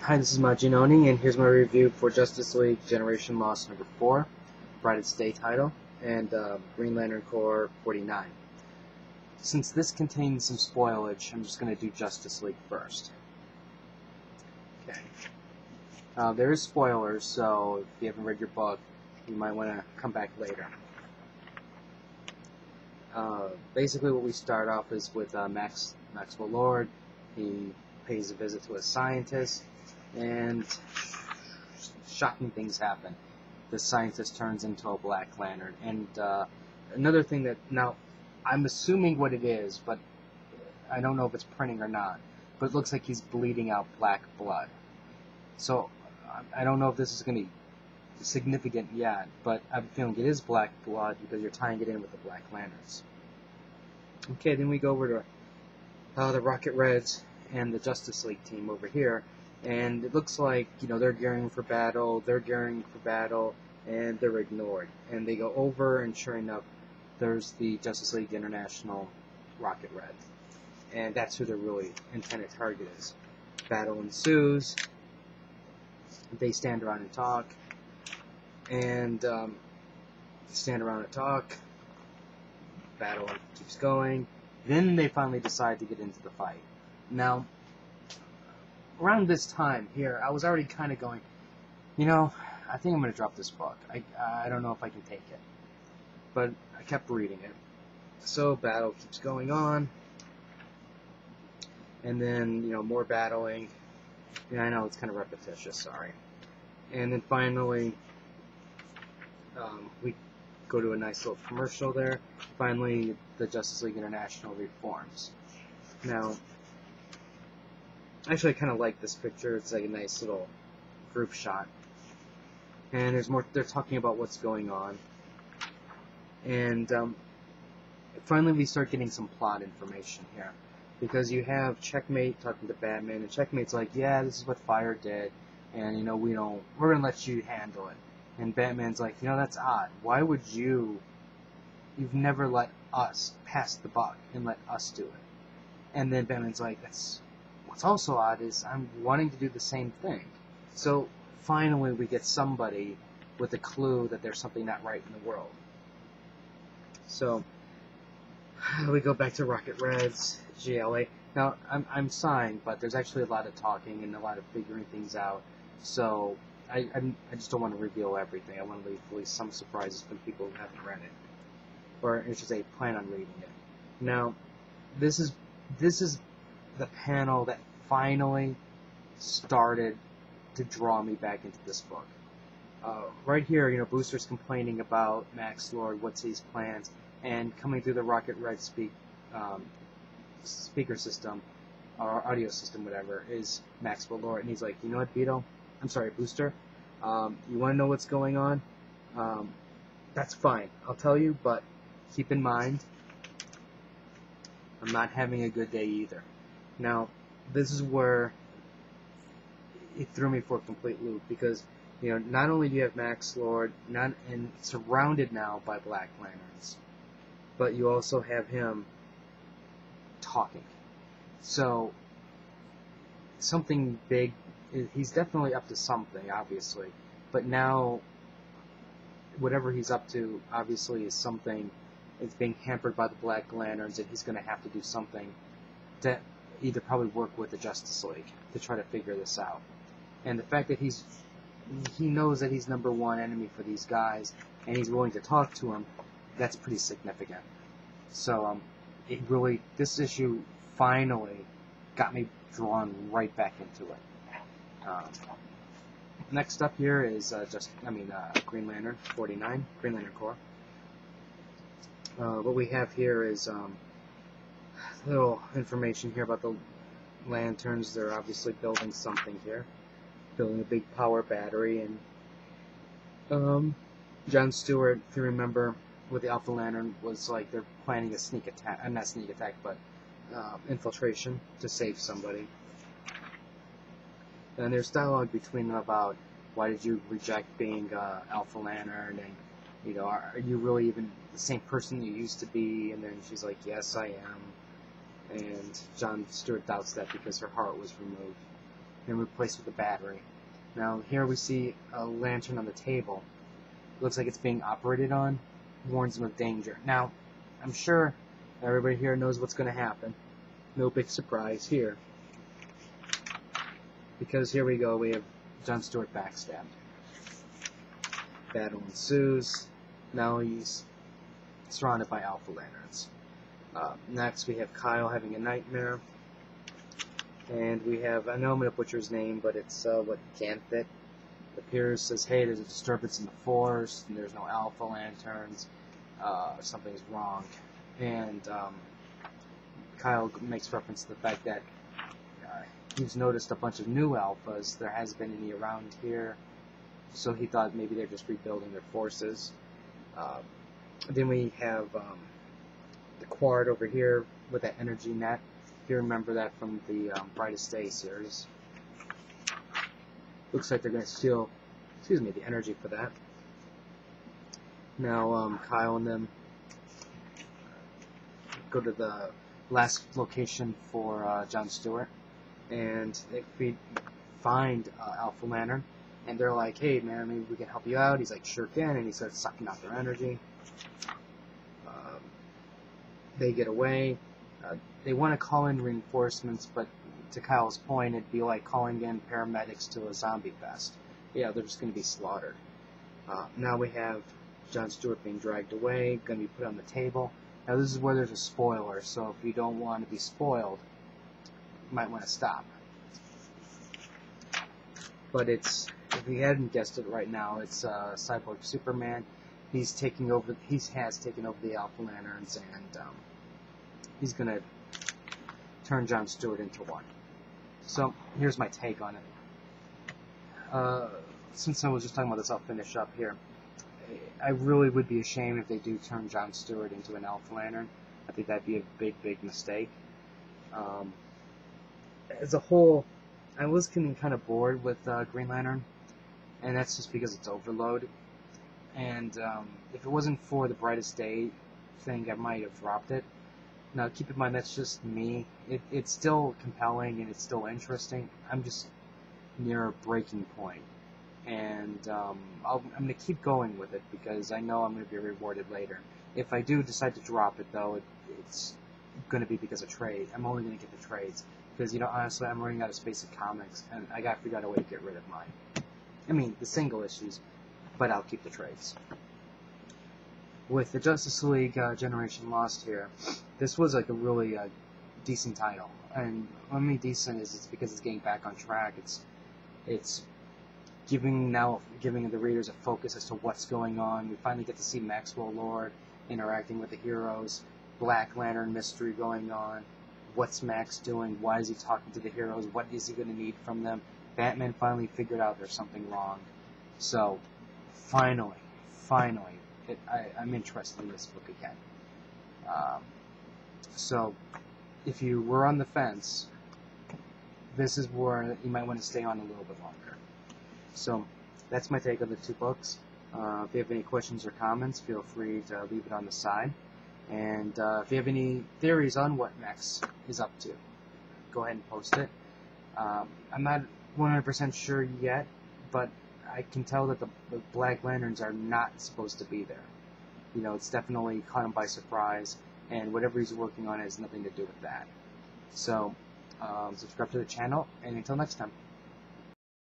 Hi, this is Majinoni, and here's my review for Justice League Generation Lost number 4, Brightest Day title, and Green Lantern Corps 49. Since this contains some spoilage, I'm just going to do Justice League first. Okay. There is spoilers, so if you haven't read your book, you might want to come back later. Basically what we start off is with Maxwell Lord. He pays a visit to a scientist, and shocking things happen. The scientist turns into a Black Lantern, and another thing that, now, I'm assuming what it is, but I don't know if it's printing or not, but it looks like he's bleeding out black blood. So, I don't know if this is going to be significant yet, but I'm feeling it is black blood because you're tying it in with the Black Lanterns. Okay, then we go over to the Rocket Reds and the Justice League team over here, and it looks like, they're gearing for battle, and they're ignored. And they go over, and sure enough, there's the Justice League International Rocket Red. And that's who their really intended target is. Battle ensues, they stand around and talk, battle keeps going, then they finally decide to get into the fight. Now, around this time here, I was already kind of going, I think I'm going to drop this book. I don't know if I can take it. But I kept reading it. So, battle keeps going on. And then, more battling. Yeah, I know, it's kind of repetitious, sorry. And then finally, we go to a nice little commercial there. Finally, the Justice League International reforms. Now, actually, I kind of like this picture. It's like a nice little group shot. And there's more. They're talking about what's going on. And finally, we start getting some plot information here. Because you have Checkmate talking to Batman, and Checkmate's like, yeah, this is what Fire did, and, we're going to let you handle it. And Batman's like, that's odd. Why would you've never let us pass the buck and let us do it. And then Batman's like, what's also odd is I'm wanting to do the same thing. So finally we get somebody with a clue that there's something not right in the world. So we go back to Rocket Reds, GLA. Now I'm sighing, but there's actually a lot of talking and a lot of figuring things out. So I just don't want to reveal everything. I want to leave at least some surprises for people who haven't read it, or I should say, plan on reading it. Now, this is the panel that finally started to draw me back into this book. Right here, Booster's complaining about Max Lord, what's his plans, and coming through the Rocket Red speaker system, or audio system, whatever, is Maxwell Lord, and he's like, you know what, Booster, you want to know what's going on? That's fine, I'll tell you, but keep in mind, I'm not having a good day either. Now, this is where it threw me for a complete loop, because, not only do you have Max Lord, and surrounded now by Black Lanterns, but you also have him talking. So, something big, he's definitely up to something, obviously, but now, whatever he's up to, obviously, is something. It's being hampered by the Black Lanterns, and he's going to have to do something to either probably work with the Justice League to try to figure this out. And the fact that he knows that he's number one enemy for these guys, and he's willing to talk to him, that's pretty significant. So, this issue finally got me drawn right back into it. Next up here is Green Lantern 49, Green Lantern Corps. What we have here is a little information here about the lanterns. They're obviously building something here, building a big power battery, and John Stewart, if you remember, with the Alpha Lantern, was like they're planning a sneak attack, not sneak attack, but infiltration to save somebody. And there's dialogue between them about why did you reject being Alpha Lantern, and are you really even the same person you used to be? And then she's like, yes, I am. And John Stewart doubts that because her heart was removed. and replaced with a battery. Now here we see a lantern on the table. Looks like it's being operated on. Warns them of danger. Now, I'm sure everybody here knows what's going to happen. No big surprise here. Because here we go, we have Jon Stewart backstabbed. Battle ensues. Now he's surrounded by Alpha Lanterns. Next we have Kyle having a nightmare. And we have, I know I'm going to butcher his name, but it's Ganthet. Appears, says, hey, there's a disturbance in the force, and there's no Alpha Lanterns, something's wrong. And Kyle makes reference to the fact that he's noticed a bunch of new Alphas. There hasn't been any around here, so he thought maybe they're just rebuilding their forces. Then we have the Quard over here with that energy net. If you remember that from the Brightest Day series. Looks like they're going to steal, the energy for that. Now Kyle and them go to the last location for Jon Stewart, and they find Alpha Lantern, and they're like, hey man, maybe we can help you out. He's like, sure can, and he starts sucking out their energy. They get away. They want to call in reinforcements, but to Kyle's point, it'd be like calling in paramedics to a zombie fest. Yeah, they're just going to be slaughtered. Now we have Jon Stewart being dragged away, going to be put on the table. Now this is where there's a spoiler, so if you don't want to be spoiled, you might want to stop. But it's, if you hadn't guessed it right now, it's Cyborg Superman. He has taken over the Alpha Lanterns, and he's going to turn Jon Stewart into one. So, here's my take on it. Since I was just talking about this, I'll finish up here. I really would be ashamed if they do turn Jon Stewart into an Alpha Lantern. I think that'd be a big, big mistake. As a whole, I was getting kind of bored with Green Lantern, and that's just because it's overload. And if it wasn't for the Brightest Day thing, I might have dropped it. Now, keep in mind, that's just me. It's still compelling and it's still interesting. I'm just near a breaking point. And I'm going to keep going with it because I know I'm going to be rewarded later. If I do decide to drop it, though, it's going to be because of trade. I'm only going to get the trades. Because, honestly, I'm running out of space in comics, and I got to figure out a way to get rid of mine. I mean, the single issues, but I'll keep the trades. With the Justice League Generation Lost here, this was like a really decent title. And what I mean decent is it's because it's getting back on track. It's giving the readers a focus as to what's going on. We finally get to see Maxwell Lord interacting with the heroes, Black Lantern mystery going on. What's Max doing? Why is he talking to the heroes? What is he going to need from them? Batman finally figured out there's something wrong. So, finally, I'm interested in this book again. So, if you were on the fence, this is where you might want to stay on a little bit longer. So, that's my take on the two books. If you have any questions or comments, feel free to leave it on the side. And if you have any theories on what Max is up to, go ahead and post it. I'm not 100% sure yet, but I can tell that the Black Lanterns are not supposed to be there. It's definitely caught him by surprise, and whatever he's working on has nothing to do with that. So, subscribe to the channel, and until next time.